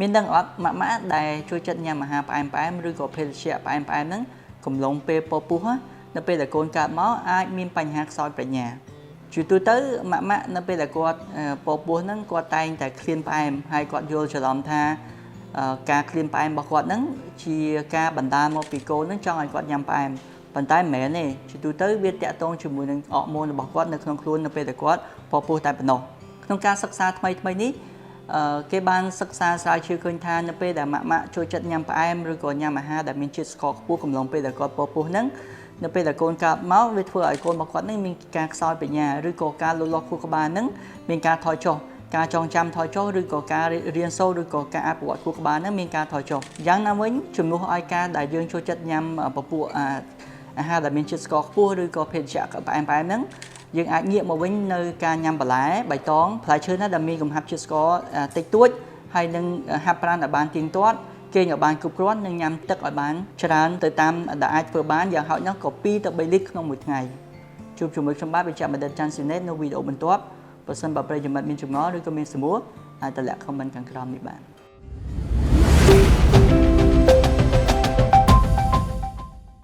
មានដឹងអត់ម៉ាក់ដែលជួយចិត្តញ៉ាំអាហារផ្អែមឬក៏ភេសជ្ជៈផ្អែមហ្នឹងកំឡុងពេលពពុះនៅពេលដែលកូនកើតមកអាចមានបញ្ហាខ្សោយប្រាជ្ញាជាទូទៅម៉ាក់នៅពេលដែលគាត់ពពុះហ្នឹងគាត់តែងតែឃ្លានផ្អែមហើយគាត់យល់ច្រឡំថាការឃ្លានផ្អែមរបស់គាត់ហ្នឹងជាការបណ្ដាលមកពីកូនហ្នឹងចង់ឲ្យគាត់ញ៉ាំផ្អែមប៉ុន្តែមិនមែនទេជាទូទៅវាតាក់ទងជាមួយនឹងអរម៉ូនរបស់គាត់នៅក្នុងខ្លួននៅពេលដែលគាត់ពពុះតែប៉ុណ្ណោះក្នុងការសិក្សាថ្មីនេះគេបានសិក្សាស្រាវជ្រាវឃើញថានៅពេលដែលម៉ាក់ចូលចិត្តញ៉ាំផ្អែមឬក៏ញ៉ាំអាហារដែលមានជាតិស្ករខ្ពស់កំឡុងពេលដែលគាត់ពពុះហ្នឹងនៅពេលដែលកូនកើតមកវាធ្វើឲ្យកូនរបស់គាត់នឹងមានការខ្សោយបញ្ញាឬក៏ការលូតលាស់ខួរក្បាលនឹងមានការថយចុះការចងចាំថយចុះឬក៏ការរៀនសូត្រឬក៏ការអភិវឌ្ឍខួរក្បាលនឹងមានការថយចុះយ៉ាងណាវិញជំនួសឲ្យការដែលយើងចូលចិត្តញ៉ាំពពុះអាហារដែលមានជាតិស្ករខ្ពស់ឬក៏ភេសជ្ជៈផ្អែមហ្នឹងយើងអាចងាកមកវិញនៅការញ៉ាំបន្លែបៃតងផ្លែឈើណាដែលមានកំហាប់ជាតិស្ករតិចតួចហើយនឹងហាត់ប្រាណឲ្យបានទៀងទាត់គេងឲ្យបានគ្រប់គ្រាន់និងញ៉ាំទឹកឲ្យបានច្រើនទៅតាមដែលអាចធ្វើបានយ៉ាងហោចណាស់ក៏2ទៅ3លីត្រក្នុងមួយថ្ងៃជួបជាមួយខ្ញុំបាទវិជ្ជបណ្ឌិតច័ន្ទស៊ីណេតនៅវីដេអូបន្ទាប់បើសិនបើប្រិយមិត្តមានចម្ងល់ឬក៏មានសំណួរអាចតម្លាក់ខមមិនខាងក្រោមនេះបាន